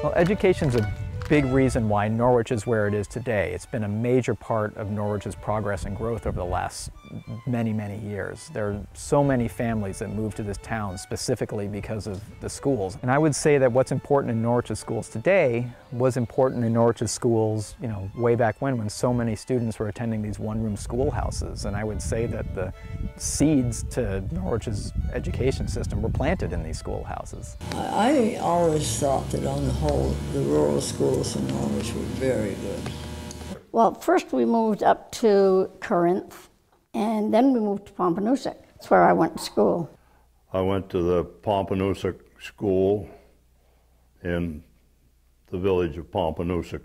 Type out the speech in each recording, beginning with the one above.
Well, education's a big reason why Norwich is where it is today. It's been a major part of Norwich's progress and growth over the last many, many years. There are so many families that moved to this town specifically because of the schools. And I would say that what's important in Norwich's schools today was important in Norwich's schools, way back when so many students were attending these one-room schoolhouses. And I would say that the seeds to Norwich's education system were planted in these schoolhouses. I always thought that on the whole, the rural schools in Norwich were very good. Well, first we moved up to Corinth, and then we moved to Pompanusic. That's where I went to school. I went to the Pompanusic school in the village of Pompanusic.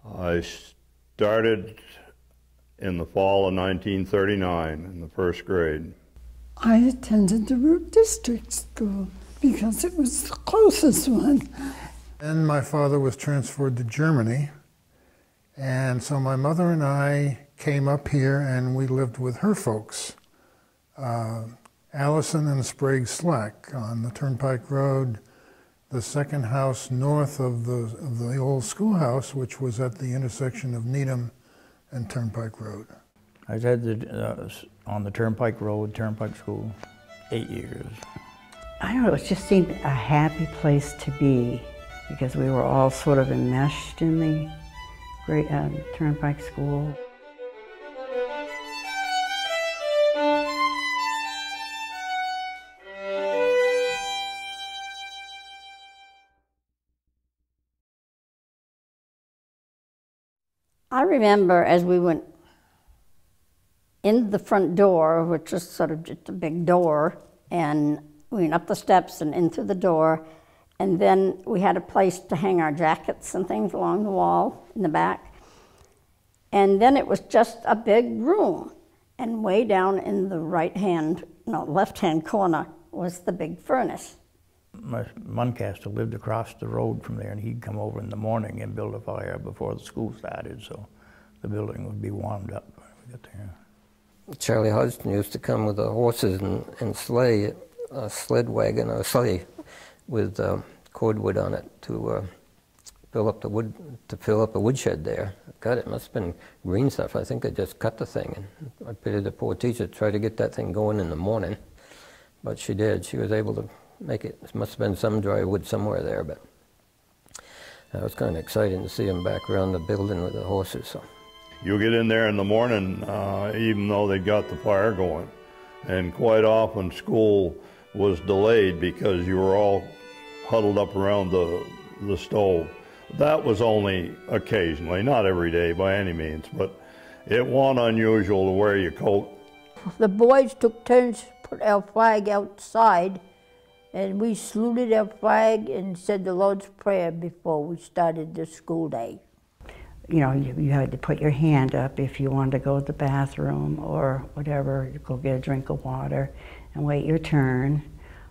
I started in the fall of 1939 in the first grade. I attended the Root District School because it was the closest one. Then my father was transferred to Germany, and so my mother and I came up here and we lived with her folks, Allison and Sprague Slack on the Turnpike Road, the second house north of the old schoolhouse, which was at the intersection of Needham and Turnpike Road. I was on the Turnpike Road, Turnpike School, 8 years. I don't know, it just seemed a happy place to be because we were all sort of enmeshed in the great Turnpike School. I remember as we went in the front door, which was sort of just a big door, and we went up the steps and in through the door, and then we had a place to hang our jackets and things along the wall in the back. And then it was just a big room, and way down in the left-hand corner was the big furnace. My Muncaster lived across the road from there, and he'd come over in the morning and build a fire before the school started, so the building would be warmed up when we got there. Charlie Hodgson used to come with the horses and sleigh, a sled wagon or a sleigh with cordwood on it to fill up the wood, to fill up a woodshed there. God, it must have been green stuff. I think they just cut the thing, and I pitied the poor teacher to try to get that thing going in the morning, but she did. She was able to make it. It must have been some dry wood somewhere there, but it was kind of exciting to see them back around the building with the horses. So. You get in there in the morning, even though they got the fire going, and quite often school was delayed because you were all huddled up around the stove. That was only occasionally, not every day by any means, but it wasn't unusual to wear your coat. The boys took turns to put our flag outside, and we saluted our flag and said the Lord's Prayer before we started the school day. You know, you had to put your hand up if you wanted to go to the bathroom or whatever, you go get a drink of water and wait your turn.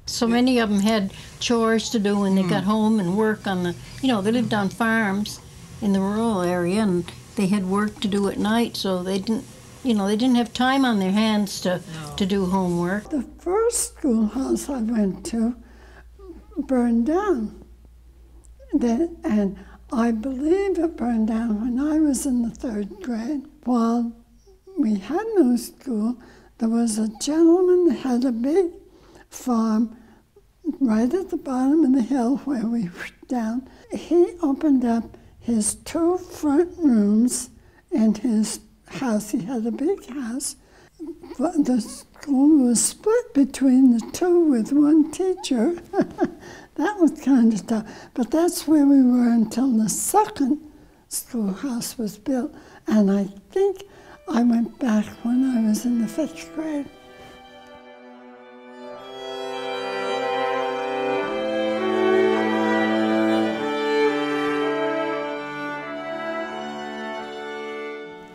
So many of them had chores to do when they got home and work on the, they lived on farms in the rural area and they had work to do at night, so they didn't, they didn't have time on their hands to do homework. The first schoolhouse I went to burned down. And I believe it burned down when I was in the 3rd grade. While we had no school, there was a gentleman that had a big farm right at the bottom of the hill where we were down. He opened up his 2 front rooms in his house. He had a big house. But the school was split between the 2 with 1 teacher. That was kind of tough. But that's where we were until the 2nd schoolhouse was built. And I think I went back when I was in the 5th grade.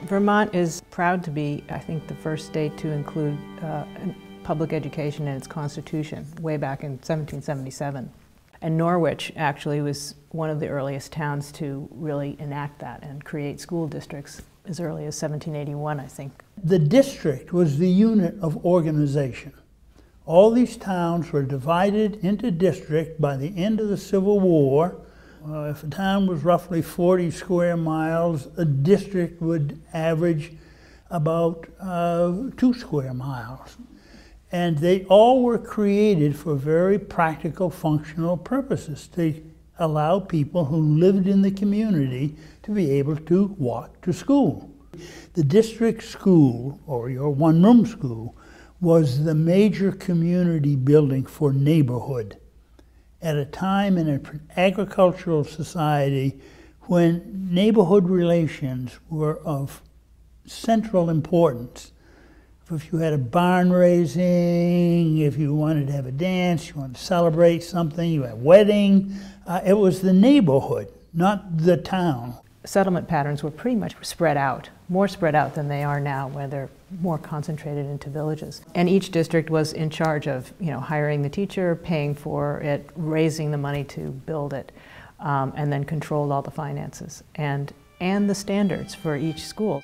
Vermont is proud to be, I think, the first state to include public education in its constitution way back in 1777. And Norwich actually was one of the earliest towns to really enact that and create school districts as early as 1781, I think. The district was the unit of organization. All these towns were divided into districts by the end of the Civil War If a town was roughly 40 square miles, a district would average about 2 square miles. And they all were created for very practical, functional purposes to allow people who lived in the community to be able to walk to school. The district school, or your one-room school, was the major community building for neighborhood at a time in an agricultural society when neighborhood relations were of central importance. If you had a barn raising, if you wanted to have a dance, you wanted to celebrate something, you had a wedding, it was the neighborhood, not the town. Settlement patterns were pretty much spread out, more spread out than they are now, where they're more concentrated into villages. And each district was in charge of, hiring the teacher, paying for it, raising the money to build it, and then controlled all the finances and the standards for each school.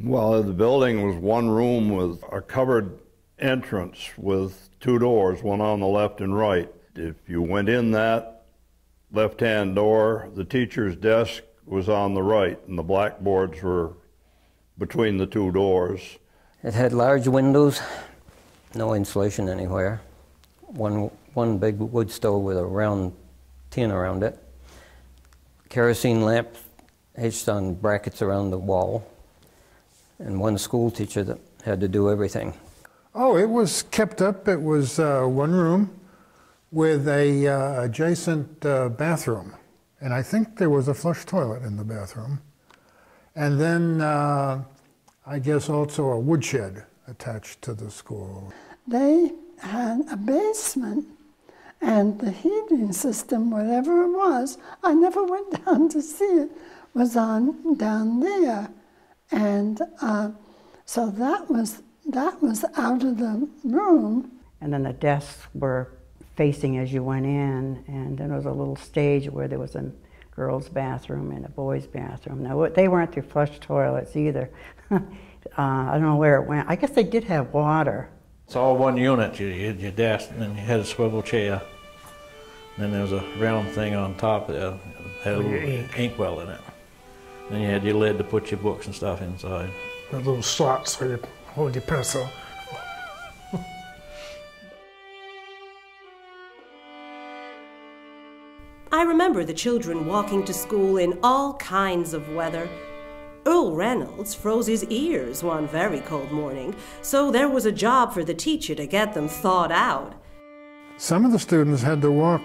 Well, the building was one room with a covered entrance with 2 doors, one on the left and right. If you went in that left-hand door, the teacher's desk was on the right, and the blackboards were between the 2 doors. It had large windows, no insulation anywhere. One big wood stove with a round tin around it. Kerosene lamp hitched on brackets around the wall. And one school teacher that had to do everything. Oh, it was kept up. It was one room with a adjacent bathroom. And I think there was a flush toilet in the bathroom. And then I guess also a woodshed attached to the school. They had a basement, and the heating system, whatever it was, I never went down to see it, was on down there. And so that was out of the room. And then the desks were facing as you went in, and then there was a little stage where there was a girls' bathroom and a boys' bathroom. Now, they weren't through flush toilets either. I don't know where it went. I guess they did have water. It's all one unit. You had your desk, and then you had a swivel chair. And then there was a round thing on top that had a little inkwell in it. Then you had your lid to put your books and stuff inside. The little slots where you hold your pencil. I remember the children walking to school in all kinds of weather. Earl Reynolds froze his ears one very cold morning, so there was a job for the teacher to get them thawed out. Some of the students had to walk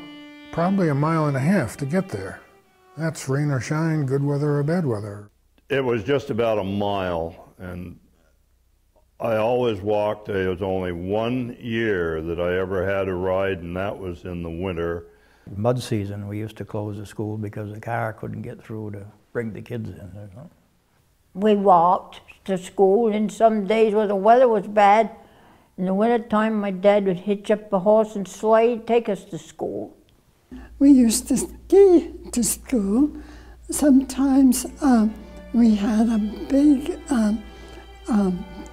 probably 1.5 miles to get there. That's rain or shine, good weather or bad weather. It was just about 1 mile, and I always walked. There was only 1 year that I ever had a ride, and that was in the winter. Mud season, we used to close the school because the car couldn't get through to bring the kids in. We walked to school, and some days when the weather was bad, in the wintertime my dad would hitch up a horse and sleigh, take us to school. We used to ski to school. Sometimes we had a big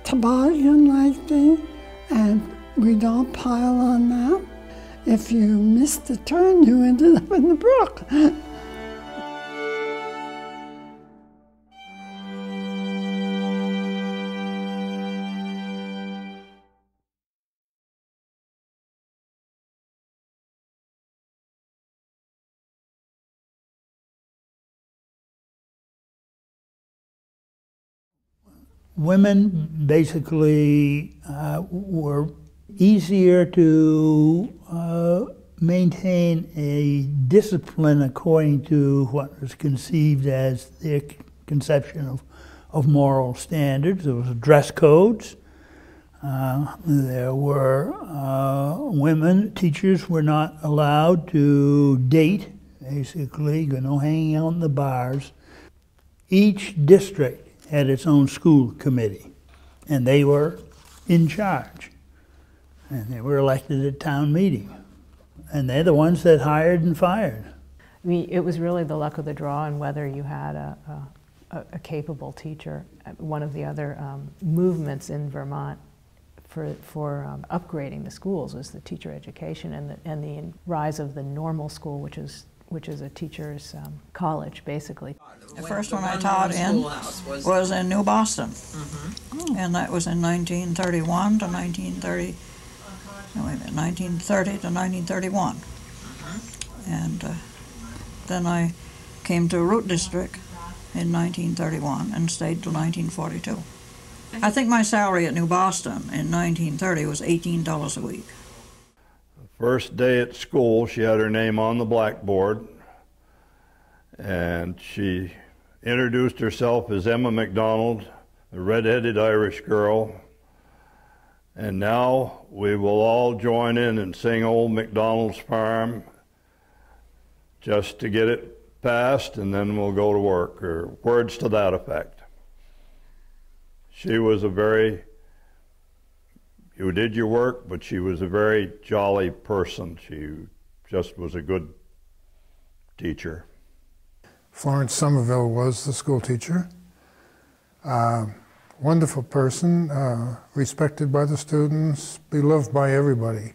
toboggan-like thing, and we'd all pile on that. If you missed a turn, you ended up in the brook. Women basically were easier to maintain a discipline according to what was conceived as their conception of moral standards. There was dress codes. There were women, teachers were not allowed to date, basically, no hanging out in the bars. Each district had its own school committee, and they were in charge. And they were elected at town meeting. And they're the ones that hired and fired. I mean, it was really the luck of the draw and whether you had a capable teacher. One of the other movements in Vermont for upgrading the schools was the teacher education and the rise of the normal school, which is a teacher's college, basically. The first one I taught in was in New Boston, and that was in 1931 to 1930. No, wait a minute, 1930 to 1931, and then I came to Root District in 1931 and stayed till 1942. I think my salary at New Boston in 1930 was $18 a week. First day at school, she had her name on the blackboard, and she introduced herself as Emma MacDonald, a red-headed Irish girl. And now we will all join in and sing Old MacDonald's Farm just to get it passed, and then we'll go to work, or words to that effect. She was you did your work, but she was a very jolly person. She just was a good teacher. Florence Somerville was the school teacher. Wonderful person, respected by the students, beloved by everybody.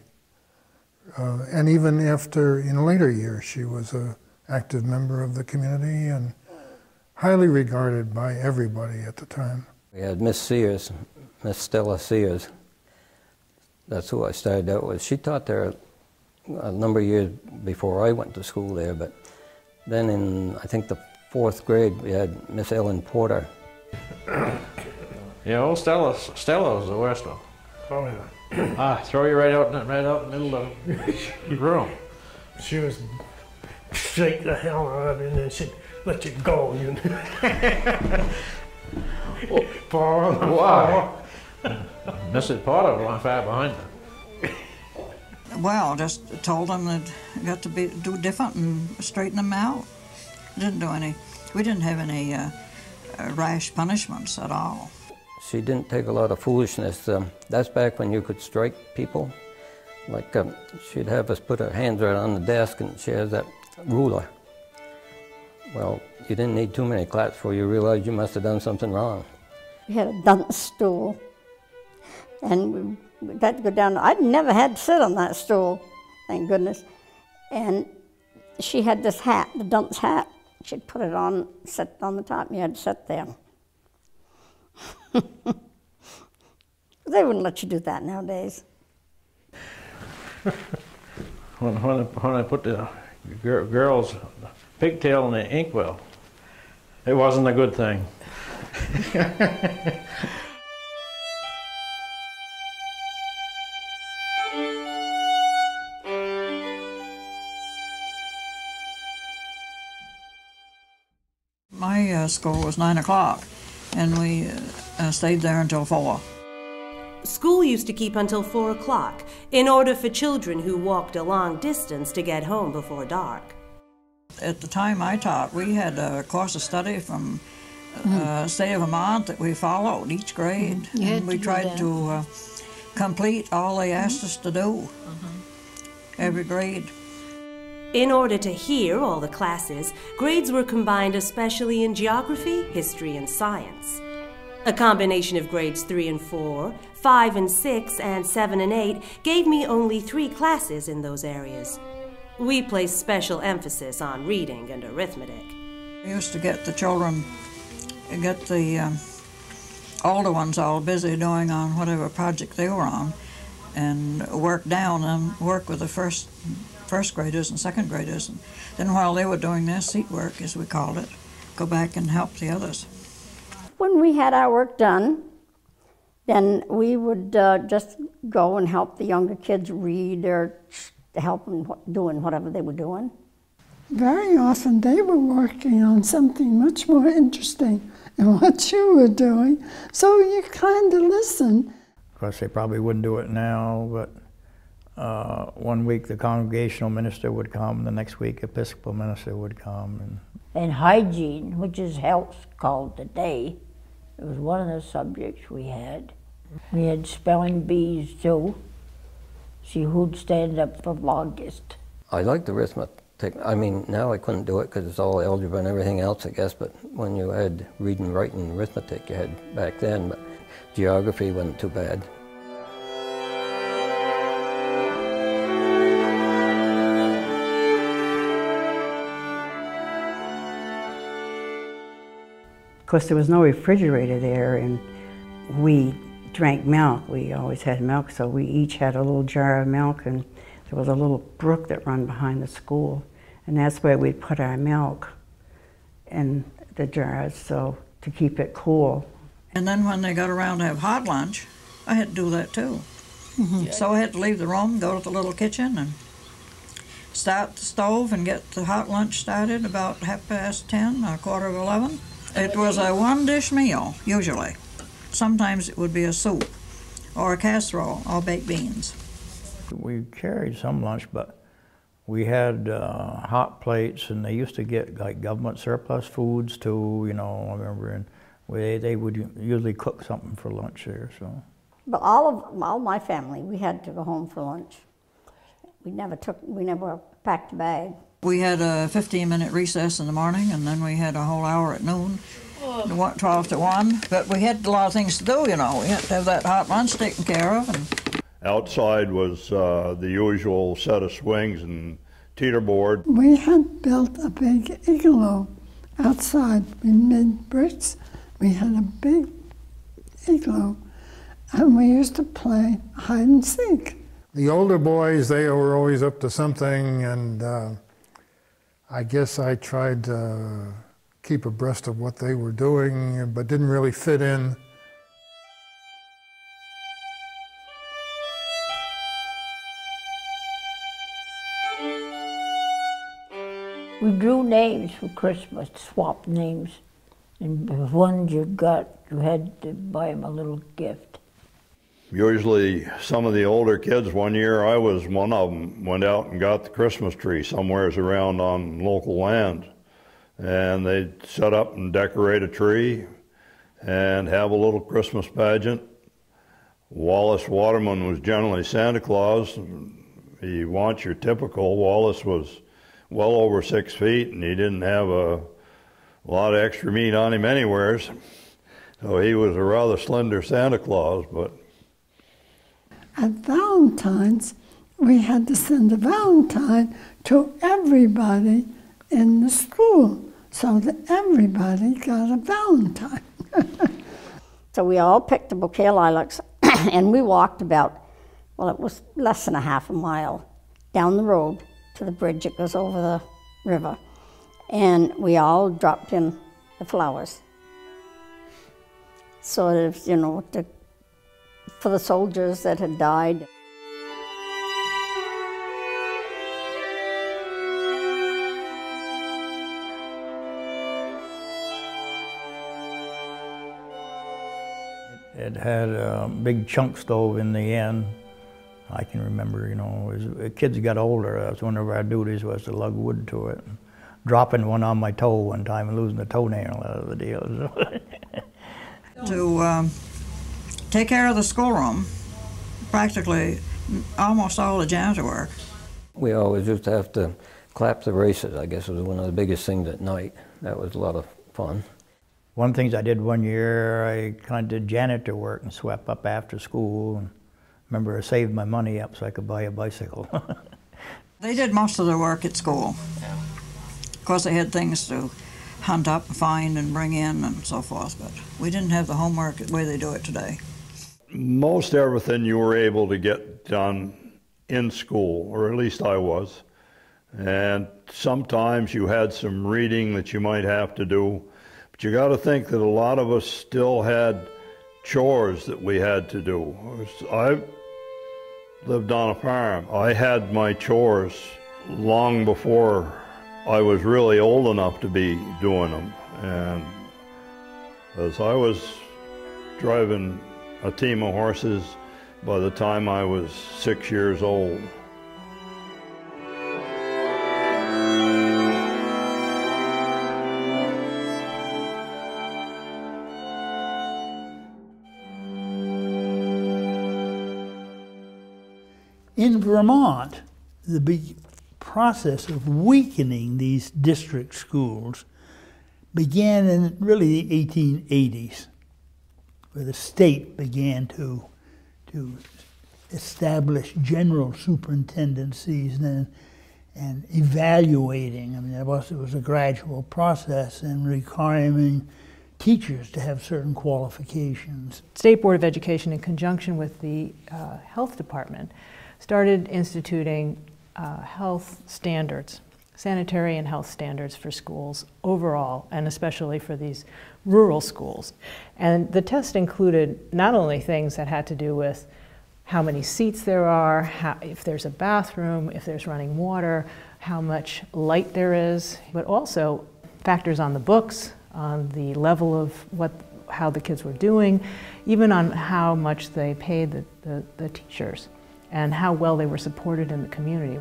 And even after, in later years, she was an active member of the community and highly regarded by everybody at the time. We had Miss Sears, Miss Stella Sears. That's who I started out with. She taught there a number of years before I went to school there, but then in, I think, the 4th grade, we had Miss Ellen Porter. Yeah, old Stella was the worst one. Oh, yeah. Throw you right out in the middle of the room. She was shake the hell out of it and then she'd let you go. You know? Fall on the floor. Mrs. Potter was far behind her. Well, just told them that you got to do different and straighten them out. We didn't have any rash punishments at all. She didn't take a lot of foolishness. That's back when you could strike people. Like, she'd have us put our hands right on the desk, and she has that ruler. Well, you didn't need too many claps before you realized you must have done something wrong. We had a dunce stool, and we had to go down. I'd never had to sit on that stool, thank goodness. And she had this hat, the dunce hat. She'd put it on, sit on the top, and you had to sit there. They wouldn't let you do that nowadays. When I put the girl's pigtail in the inkwell, it wasn't a good thing. My school was 9 o'clock, and we stayed there until 4. School used to keep until 4 o'clock in order for children who walked a long distance to get home before dark. At the time I taught, we had a course of study from state of Vermont that we followed each grade. And we tried to complete all they asked us to do, every grade. In order to hear all the classes, grades were combined especially in geography, history, and science. A combination of grades 3 and 4, 5 and 6, and 7 and 8 gave me only 3 classes in those areas. We placed special emphasis on reading and arithmetic. We used to get the children, get the older ones all busy doing on whatever project they were on, and work down and work with the first graders and second graders. And then while they were doing their seat work, as we called it, go back and help the others. When we had our work done, then we would just go and help the younger kids read or help them doing whatever they were doing. Very often they were working on something much more interesting than what you were doing, so you kind of listen. Of course, they probably wouldn't do it now, but one week the congregational minister would come, the next week Episcopal minister would come. And hygiene, which is health called today, it was one of the subjects we had. We had spelling bees too. See who'd stand up for longest. I liked arithmetic I mean, now I couldn't do it because it's all algebra and everything else, I guess, but when you had reading, writing, arithmetic you had back then, but geography wasn't too bad. Of course, there was no refrigerator there, and we drank milk. We always had milk, so we each had a little jar of milk, and there was a little brook that ran behind the school, and that's where we'd put our milk in the jars, so to keep it cool. And then when they got around to have hot lunch, I had to do that too. Mm-hmm. So I had to leave the room, go to the little kitchen, and start the stove and get the hot lunch started about 10:30 or 11:15. It was a one-dish meal, usually. Sometimes it would be a soup, or a casserole, or baked beans. We carried some lunch, but we had hot plates, and they used to get like government surplus foods too, you know, I remember, and they would usually cook something for lunch there, so. But all my family, we had to go home for lunch. We never packed a bag. We had a 15-minute recess in the morning, and then we had a whole hour at noon, 12 to 1. But we had a lot of things to do, you know. We had to have that hot lunch taken care of. And outside was the usual set of swings and teeterboard. We had built a big igloo outside. We made bricks. We had a big igloo, and we used to play hide and seek. The older boys, they were always up to something, and I guess I tried to keep abreast of what they were doing, but didn't really fit in. We drew names for Christmas, swapped names. And the ones you got, you had to buy them a little gift. Usually some of the older kids, one year I was one of them, went out and got the Christmas tree somewheres around on local land. And they'd set up and decorate a tree and have a little Christmas pageant. Wallace Waterman was generally Santa Claus. He wants your typical. Wallace was well over 6 feet, and he didn't have a lot of extra meat on him anywheres. So he was a rather slender Santa Claus, but at Valentine's, we had to send a Valentine to everybody in the school so that everybody got a Valentine. So we all picked a bouquet of lilacs and we walked about, well, it was less than a half a mile down the road to the bridge that goes over the river. And we all dropped in the flowers. So that, you know, for the soldiers that had died. It had a big chunk stove in the end. I can remember, you know, as kids got older, that's one of our duties was to lug wood to it. Dropping one on my toe one time and losing a toenail out of the deal. To take care of the schoolroom, practically almost all the janitor work. We always used to have to clap the races, I guess was one of the biggest things at night. That was a lot of fun. One of the things I did one year, I kind of did janitor work and swept up after school. And remember, I saved my money up so I could buy a bicycle. They did most of their work at school. Of course, they had things to hunt up, find, and bring in, and so forth, but we didn't have the homework the way they do it today. Most everything you were able to get done in school, or at least I was. And sometimes you had some reading that you might have to do, but you got to think that a lot of us still had chores that we had to do. I lived on a farm. I had my chores long before I was really old enough to be doing them. And as I was driving a team of horses by the time I was 6 years old. In Vermont, the process of weakening these district schools began in really the 1880s, where the state began to establish general superintendencies and evaluating. I mean, it was a gradual process and requiring teachers to have certain qualifications. State Board of Education, in conjunction with the Health Department, started instituting health standards, sanitary and health standards for schools overall, and especially for these rural schools. And the test included not only things that had to do with how many seats there are, if there's a bathroom, if there's running water, how much light there is, but also factors on the books, on the level of how the kids were doing, even on how much they paid the teachers and how well they were supported in the community.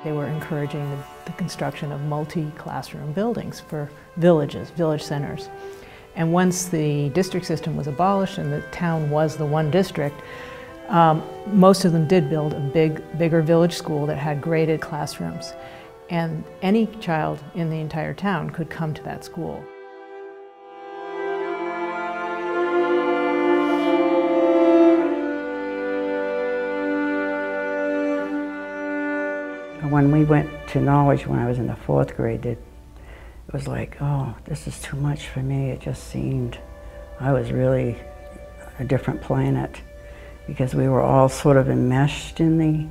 They were encouraging the construction of multi-classroom buildings for villages, village centers. And once the district system was abolished and the town was the one district, most of them did build a bigger village school that had graded classrooms. And any child in the entire town could come to that school. When we went to Norwich when I was in the 4th grade, it was like, oh, this is too much for me. It just seemed I was really a different planet because we were all sort of enmeshed in the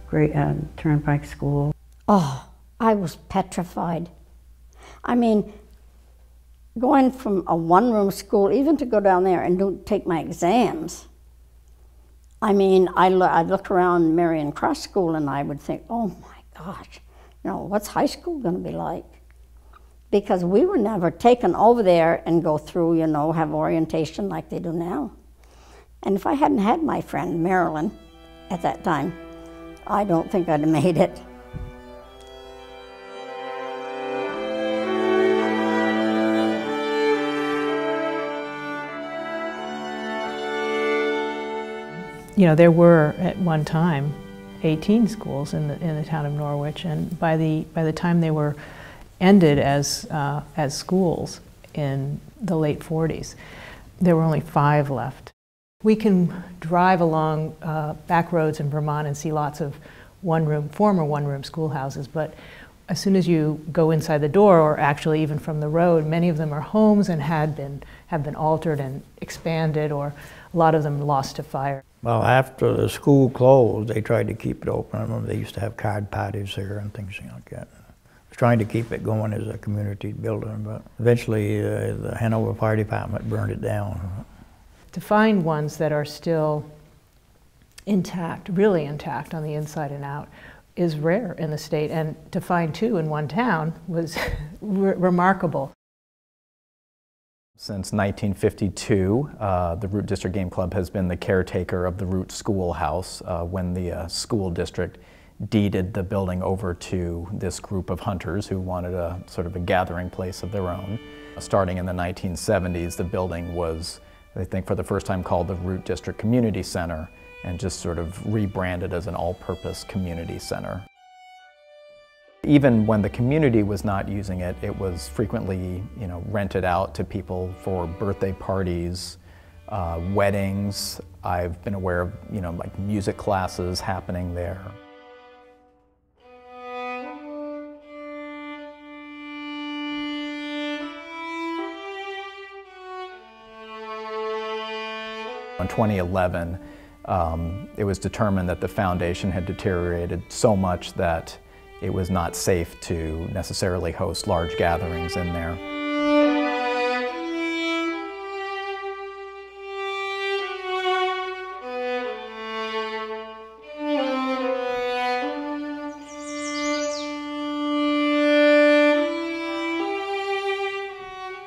great Turnpike School. Oh, I was petrified. I mean, going from a one-room school, even to go down there and take my exams, I mean, I looked around Marion Cross School and I would think, oh my gosh, you know, what's high school going to be like? Because we were never taken over there and go through, you know, have orientation like they do now. And if I hadn't had my friend Marilyn at that time, I don't think I'd have made it. You know, there were at one time 18 schools in the town of Norwich, and by the time they were ended as schools in the late 40s, there were only 5 left. We can drive along back roads in Vermont and see lots of former one-room schoolhouses, but as soon as you go inside the door, or actually even from the road, many of them are homes and have been altered and expanded, or a lot of them lost to fire. Well, after the school closed, they tried to keep it open. I remember they used to have card parties there and things like that. Trying to keep it going as a community building, but eventually the Hanover Fire Department burned it down. To find ones that are still intact, really intact on the inside and out, is rare in the state, and to find 2 in one town was remarkable. Since 1952, the Root District Game Club has been the caretaker of the Root Schoolhouse when the school district deeded the building over to this group of hunters who wanted a sort of a gathering place of their own. Starting in the 1970s, the building was, I think, for the first time called the Root District Community Center, and just sort of rebranded as an all-purpose community center. Even when the community was not using it, it was frequently, you know, rented out to people for birthday parties, weddings. I've been aware of, you know, like music classes happening there. In 2011, it was determined that the foundation had deteriorated so much that it was not safe to necessarily host large gatherings in there.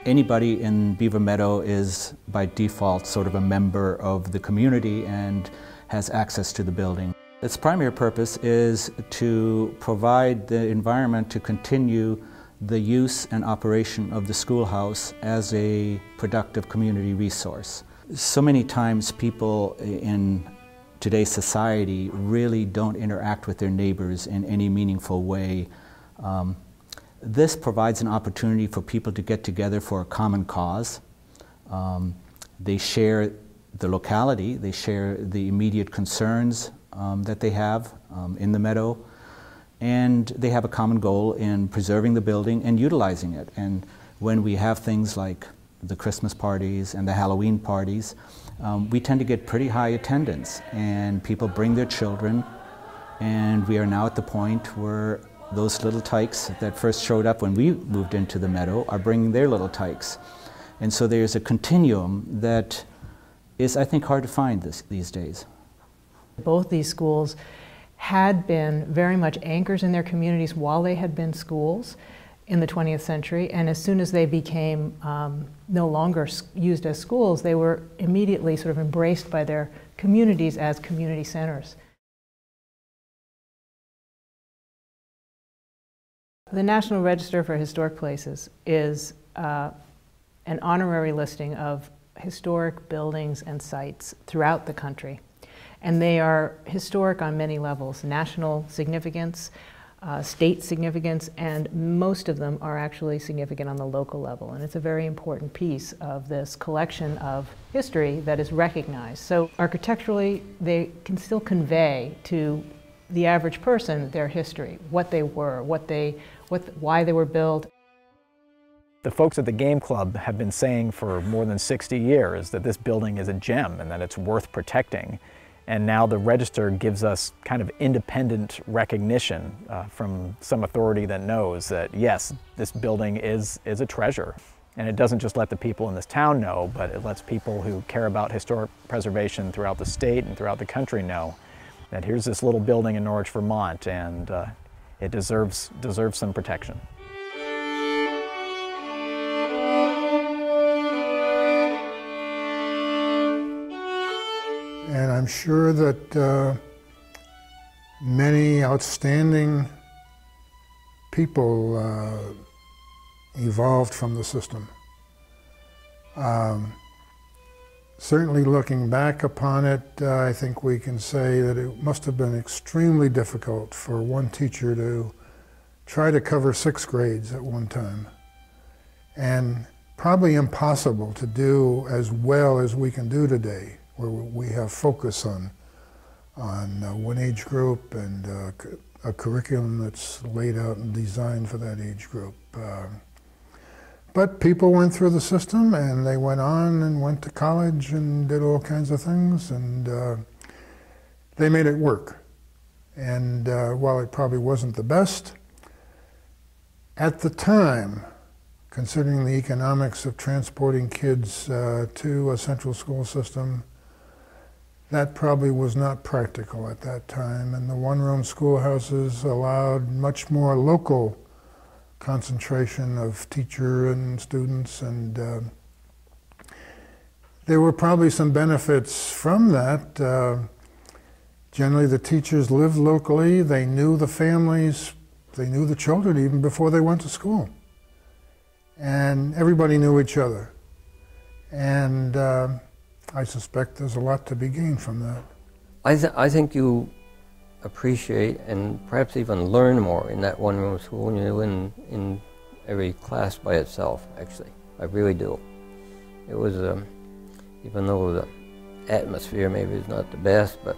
Anybody in Beaver Meadow is by default sort of a member of the community and has access to the building. Its primary purpose is to provide the environment to continue the use and operation of the schoolhouse as a productive community resource. So many times people in today's society really don't interact with their neighbors in any meaningful way. This provides an opportunity for people to get together for a common cause. They share the locality, they share the immediate concerns that they have in the meadow, and they have a common goal in preserving the building and utilizing it. And when we have things like the Christmas parties and the Halloween parties, we tend to get pretty high attendance, and people bring their children, and we are now at the point where those little tykes that first showed up when we moved into the meadow are bringing their little tykes. And so there's a continuum that is, I think, hard to find these days. Both these schools had been very much anchors in their communities while they had been schools in the 20th century, and as soon as they became no longer used as schools, they were immediately sort of embraced by their communities as community centers. The National Register for Historic Places is an honorary listing of historic buildings and sites throughout the country. And they are historic on many levels: national significance, state significance, and most of them are actually significant on the local level. And it's a very important piece of this collection of history that is recognized. So architecturally, they can still convey to the average person their history, what they were, why they were built. The folks at the Game Club have been saying for more than 60 years that this building is a gem and that it's worth protecting. And now the Register gives us kind of independent recognition from some authority that knows that, yes, this building is a treasure. And it doesn't just let the people in this town know, but it lets people who care about historic preservation throughout the state and throughout the country know that here's this little building in Norwich, Vermont, and it deserves some protection. And I'm sure that many outstanding people evolved from the system. Certainly looking back upon it, I think we can say that it must have been extremely difficult for one teacher to try to cover 6 grades at one time. And probably impossible to do as well as we can do today, where we have focus on one age group and a curriculum that's laid out and designed for that age group. But people went through the system, and they went on and went to college and did all kinds of things, and they made it work. And while it probably wasn't the best, at the time, considering the economics of transporting kids to a central school system, that probably was not practical at that time. And the one-room schoolhouses allowed much more local concentration of teacher and students, and there were probably some benefits from that. Generally, the teachers lived locally, they knew the families, they knew the children even before they went to school. And everybody knew each other. And I suspect there's a lot to be gained from that. I think you appreciate and perhaps even learn more in that one-room school than you do in every class by itself, actually. I really do. It was, even though the atmosphere maybe is not the best, but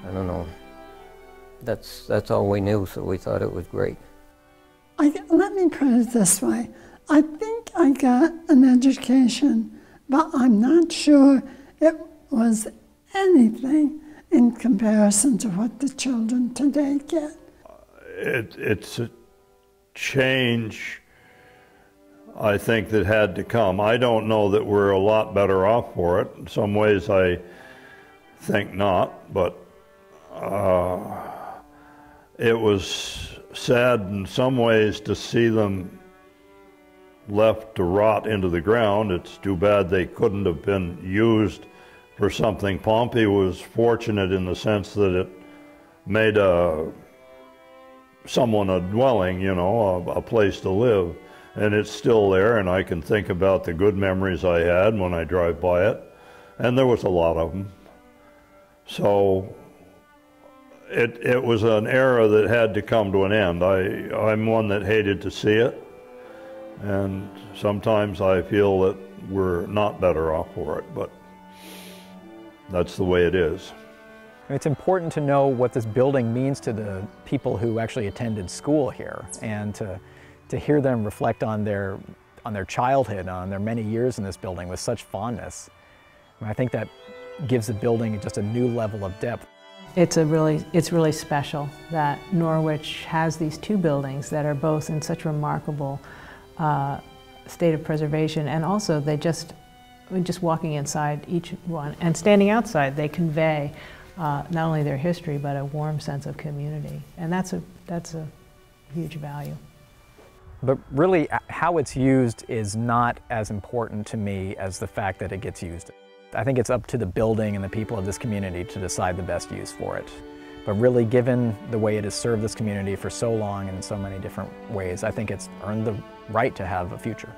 I don't know. That's all we knew, so we thought it was great. Let me put it this way. I think I got an education, but I'm not sure it was anything in comparison to what the children today get. It's a change, I think, that had to come. I don't know that we're a lot better off for it. In some ways I think not, but it was sad in some ways to see them left to rot into the ground. It's too bad they couldn't have been used for something. Pompey was fortunate in the sense that it made someone a dwelling, you know, a place to live. And it's still there, and I can think about the good memories I had when I drive by it. And there was a lot of them. So it was an era that had to come to an end. I'm one that hated to see it. And sometimes I feel that we're not better off for it, but that's the way it is. It's important to know what this building means to the people who actually attended school here, and to hear them reflect on their childhood, on their many years in this building with such fondness. I think that gives the building just a new level of depth. It's really special that Norwich has these two buildings that are both in such remarkable state of preservation, and also just walking inside each one and standing outside, they convey not only their history but a warm sense of community, and that's a huge value. But really, how it's used is not as important to me as the fact that it gets used. I think it's up to the building and the people of this community to decide the best use for it. But really, given the way it has served this community for so long and in so many different ways, I think it's earned the right to have a future.